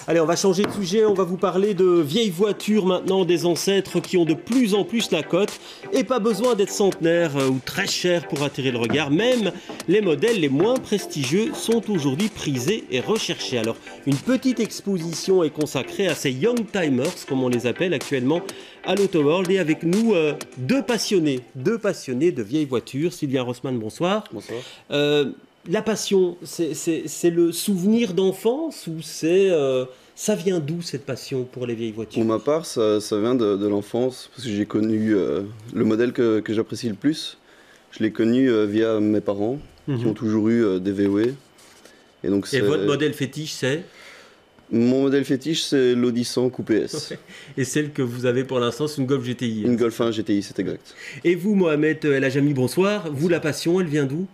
Allez, on va changer de sujet, on va vous parler de vieilles voitures maintenant, des ancêtres qui ont de plus en plus la cote et pas besoin d'être centenaire ou très cher pour attirer le regard. Même les modèles les moins prestigieux sont aujourd'hui prisés et recherchés. Alors, une petite exposition est consacrée à ces Young Timers, comme on les appelle actuellement à l'Auto World, et avec nous deux passionnés de vieilles voitures. Sylvain Rossmann, bonsoir. Bonsoir. La passion, c'est le souvenir d'enfance ou ça vient d'où cette passion pour les vieilles voitures? Pour ma part, ça vient de l'enfance, parce que j'ai connu le modèle que j'apprécie le plus. Je l'ai connu via mes parents, qui ont toujours eu des VW. Et votre modèle fétiche, c'est? Mon modèle fétiche, c'est l'Audi 100 Coupé S. Et celle que vous avez pour l'instant, c'est une Golf GTI. Une Golf 1 GTI, c'est exact. Et vous, Mohamed El Ajami, bonsoir. Vous, la passion, elle vient d'où?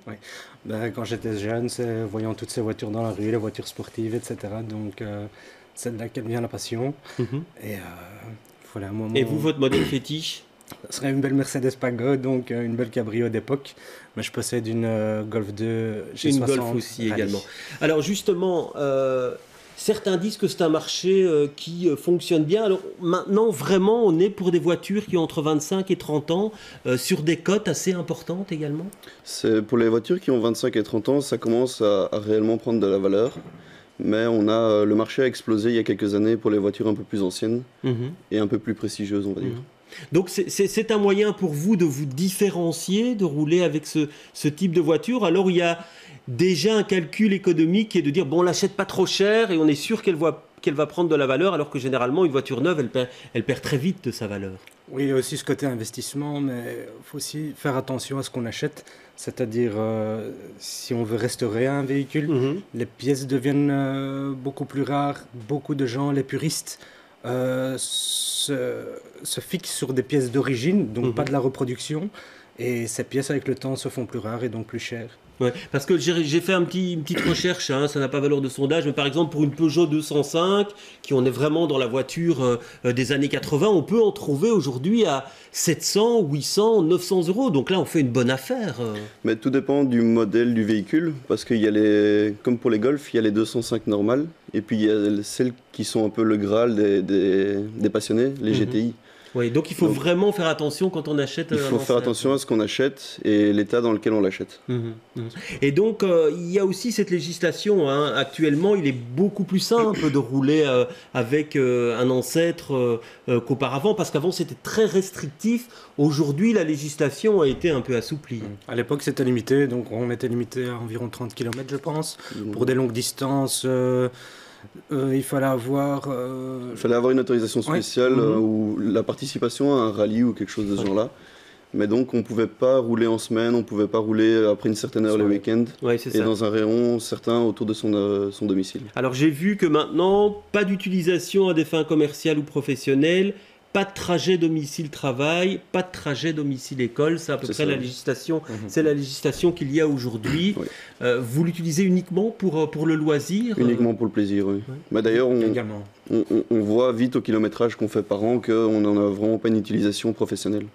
Quand j'étais jeune, c'est voyant toutes ces voitures dans la rue, les voitures sportives, etc. Donc, c'est de là qu'elle vient la passion. Et voilà, un moment... Et vous, votre modèle fétiche? Ce serait une belle Mercedes Pagode, donc une belle cabrio d'époque. Mais je possède une Golf 2 G60. Une Golf aussi également. Alors justement, certains disent que c'est un marché qui fonctionne bien. Alors maintenant, vraiment, on est pour des voitures qui ont entre 25 et 30 ans, sur des cotes assez importantes également? Pour les voitures qui ont 25 et 30 ans, ça commence à réellement prendre de la valeur. Mais le marché a explosé il y a quelques années pour les voitures un peu plus anciennes et un peu plus prestigieuses, on va dire. Donc c'est un moyen pour vous de vous différencier, de rouler avec ce type de voiture. Alors il y a déjà un calcul économique qui est de dire bon, on l'achète pas trop cher et on est sûr qu'elle va prendre de la valeur, alors que généralement une voiture neuve elle perd très vite de sa valeur. Oui, il y a aussi ce côté investissement, mais il faut aussi faire attention à ce qu'on achète. C'est-à-dire, si on veut restaurer un véhicule, les pièces deviennent beaucoup plus rares. Beaucoup de gens, les puristes, se fixent sur des pièces d'origine, donc pas de la reproduction. Et ces pièces, avec le temps, se font plus rares et donc plus chères. Ouais, parce que j'ai fait une petite recherche, ça n'a pas valeur de sondage, mais par exemple pour une Peugeot 205, qui on est vraiment dans la voiture des années 80, on peut en trouver aujourd'hui à 700, 800, 900 euros. Donc là, on fait une bonne affaire. Mais tout dépend du modèle du véhicule, parce qu'il y a comme pour les Golf, il y a les 205 normales, et puis il y a celles qui sont un peu le Graal des passionnés, les GTI. Oui, donc il faut vraiment faire attention quand on achète. Il faut faire attention à ce qu'on achète et l'état dans lequel on l'achète. Et donc il y a aussi cette législation. Actuellement, il est beaucoup plus simple de rouler avec un ancêtre qu'auparavant, parce qu'avant c'était très restrictif. Aujourd'hui, la législation a été un peu assouplie. À l'époque, c'était limité, donc on était limité à environ 30 km, je pense. Pour des longues distances... il fallait avoir une autorisation spéciale ou la participation à un rallye ou quelque chose de ce genre-là. Mais donc on ne pouvait pas rouler en semaine, on ne pouvait pas rouler après une certaine heure le week-end et dans un rayon certain autour de son domicile. Alors j'ai vu que maintenant, pas d'utilisation à des fins commerciales ou professionnelles, pas de trajet domicile-travail, pas de trajet domicile-école, c'est à peu près la législation. C'est la législation qu'il y a aujourd'hui. Vous l'utilisez uniquement pour le loisir? Uniquement pour le plaisir, oui. Bah, d'ailleurs, on voit vite au kilométrage qu'on fait par an qu'on n'en a vraiment pas une utilisation professionnelle.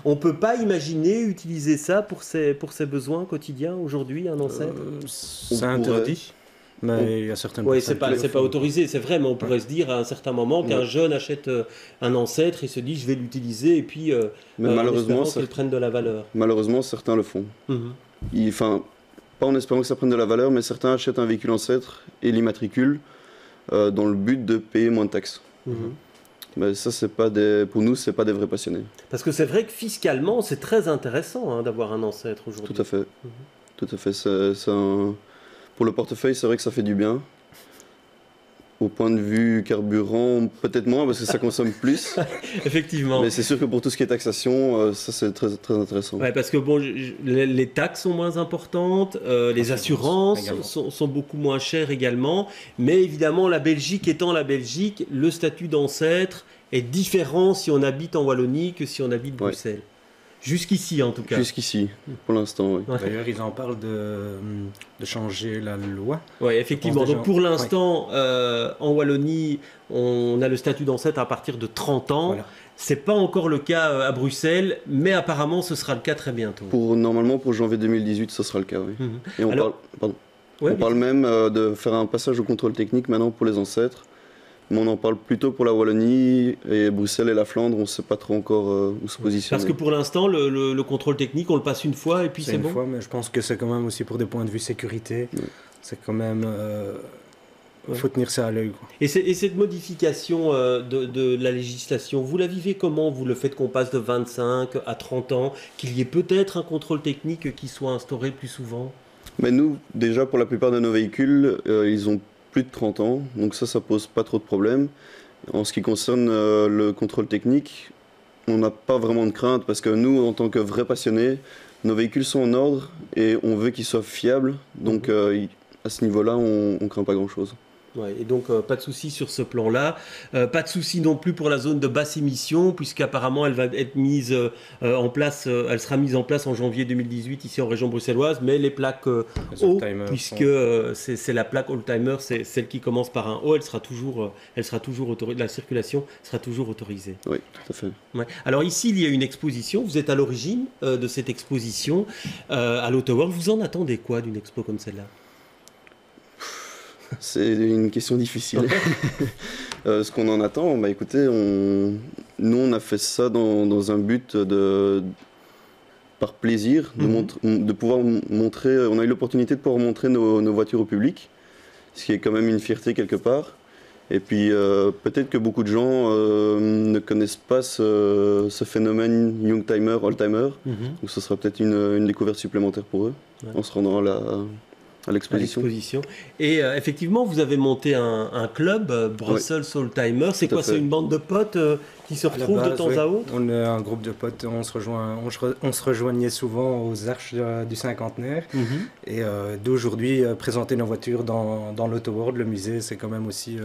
On ne peut pas imaginer utiliser ça pour ses besoins quotidiens aujourd'hui, un ancêtre? C'est interdit. Mais il y a certaines c'est pas autorisé, c'est vrai, mais on pourrait se dire à un certain moment qu'un jeune achète un ancêtre et se dit je vais l'utiliser et puis malheureusement qu'il prenne de la valeur. Malheureusement, certains le font. Pas en espérant que ça prenne de la valeur, mais certains achètent un véhicule ancêtre et l'immatriculent dans le but de payer moins de taxes. Mais ça, pour nous, c'est pas des vrais passionnés. Parce que c'est vrai que fiscalement, c'est très intéressant d'avoir un ancêtre aujourd'hui. Tout à fait. Tout à fait. Pour le portefeuille, c'est vrai que ça fait du bien. Au point de vue carburant, peut-être moins parce que ça consomme plus. Effectivement. Mais c'est sûr que pour tout ce qui est taxation, ça c'est très, très intéressant. Ouais, parce que bon, les taxes sont moins importantes, les assurances sont beaucoup moins chères également. Mais évidemment, la Belgique étant la Belgique, le statut d'ancêtre est différent si on habite en Wallonie que si on habite Bruxelles. Jusqu'ici, en tout cas. Jusqu'ici, pour l'instant, oui. D'ailleurs, ils en parlent de changer la loi. Oui, effectivement. Donc, pour l'instant, en Wallonie, on a le statut d'ancêtre à partir de 30 ans. Voilà. Ce n'est pas encore le cas à Bruxelles, mais apparemment, ce sera le cas très bientôt. Normalement, pour janvier 2018, ce sera le cas, oui. Et on parle même de faire un passage au contrôle technique maintenant pour les ancêtres. Mais on en parle plutôt pour la Wallonie et Bruxelles et la Flandre, on ne sait pas trop encore où se positionner. Parce que pour l'instant, le contrôle technique, on le passe une fois et puis c'est bon. Une fois, mais je pense que c'est quand même aussi pour des points de vue sécurité. Ouais. C'est quand même... faut tenir ça à l'œil. Et cette modification de la législation, vous la vivez comment? Vous le faites qu'on passe de 25 à 30 ans, qu'il y ait peut-être un contrôle technique qui soit instauré plus souvent? Mais nous, déjà, pour la plupart de nos véhicules, ils ont plus de 30 ans, donc ça pose pas trop de problèmes. En ce qui concerne le contrôle technique, on n'a pas vraiment de crainte parce que nous, en tant que vrais passionnés, nos véhicules sont en ordre et on veut qu'ils soient fiables, donc à ce niveau-là, on ne craint pas grand-chose. Ouais, et donc pas de souci sur ce plan-là, pas de souci non plus pour la zone de basse émission, puisqu'apparemment elle va être mise en place, elle sera mise en place en janvier 2018 ici en région bruxelloise, mais les plaques O, puisque c'est la plaque Oldtimer, c'est celle qui commence par un O, elle sera toujours autorisée, la circulation sera toujours autorisée. Oui, tout à fait. Ouais. Alors ici il y a une exposition, vous êtes à l'origine de cette exposition à l'Auto-World, vous en attendez quoi d'une expo comme celle-là? C'est une question difficile. Ce qu'on en attend, bah écoutez, nous on a fait ça dans un but par plaisir, de pouvoir montrer, on a eu l'opportunité de pouvoir montrer nos voitures au public, ce qui est quand même une fierté quelque part. Et puis peut-être que beaucoup de gens ne connaissent pas ce phénomène Youngtimer, Oldtimer, donc ce sera peut-être une découverte supplémentaire pour eux, en se rendant à l'exposition. Et effectivement, vous avez monté un club, Brussels Oldtimer. C'est quoi? C'est une bande de potes qui se retrouvent de temps à autre? On est un groupe de potes, on se rejoignait souvent aux arches du cinquantenaire. Et d'aujourd'hui, présenter nos voitures dans l'Auto-World, le musée, c'est quand même aussi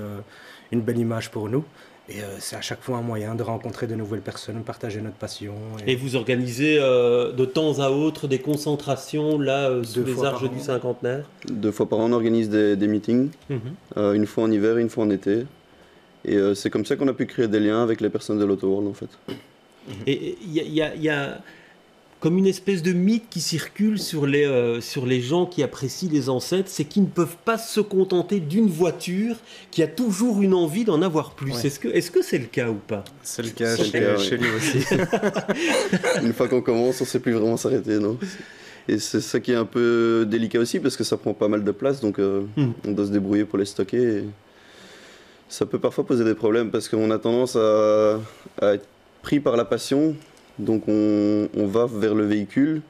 une belle image pour nous. Et c'est à chaque fois un moyen de rencontrer de nouvelles personnes, partager notre passion. Et vous organisez de temps à autre des concentrations là sous les arches du cinquantenaire? 2 fois par an, on organise des meetings, une fois en hiver et une fois en été. Et c'est comme ça qu'on a pu créer des liens avec les personnes de l'Auto-World en fait. Et il y a comme une espèce de mythe qui circule sur les gens qui apprécient les ancêtres, c'est qu'ils ne peuvent pas se contenter d'une voiture, qui a toujours une envie d'en avoir plus. Ouais. Est-ce que c'est le cas ou pas? C'est le cas chez nous aussi. Une fois qu'on commence, on ne sait plus vraiment s'arrêter, non? Et c'est ça qui est un peu délicat aussi, parce que ça prend pas mal de place, donc on doit se débrouiller pour les stocker. Et ça peut parfois poser des problèmes, parce qu'on a tendance à être pris par la passion. Donc on va vers le véhicule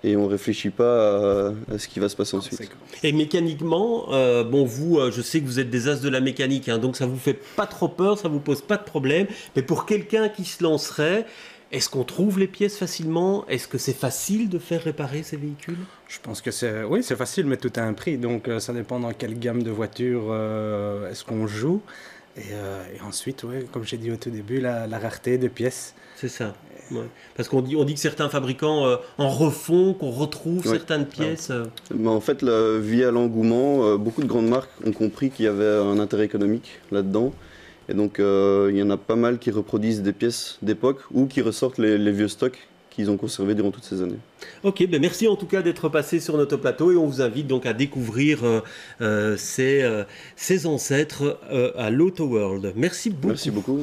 et on ne réfléchit pas à ce qui va se passer ensuite. Et mécaniquement, je sais que vous êtes des as de la mécanique, hein, donc ça ne vous fait pas trop peur, ça ne vous pose pas de problème. Mais pour quelqu'un qui se lancerait, est-ce qu'on trouve les pièces facilement? Est-ce que c'est facile de faire réparer ces véhicules? Je pense que c'est facile, mais tout a un prix. Donc ça dépend dans quelle gamme de voitures est-ce qu'on joue. Et ensuite, comme j'ai dit au tout début, la rareté de pièces. C'est ça. Ouais. Parce qu'on dit que certains fabricants en refont, qu'on retrouve certaines pièces. Mais en fait, via l'engouement, beaucoup de grandes marques ont compris qu'il y avait un intérêt économique là-dedans. Et donc, il y en a pas mal qui reproduisent des pièces d'époque ou qui ressortent les vieux stocks qu'ils ont conservés durant toutes ces années. Ok, merci en tout cas d'être passé sur notre plateau et on vous invite donc à découvrir ces ancêtres à l'Auto-World. Merci beaucoup. Merci beaucoup.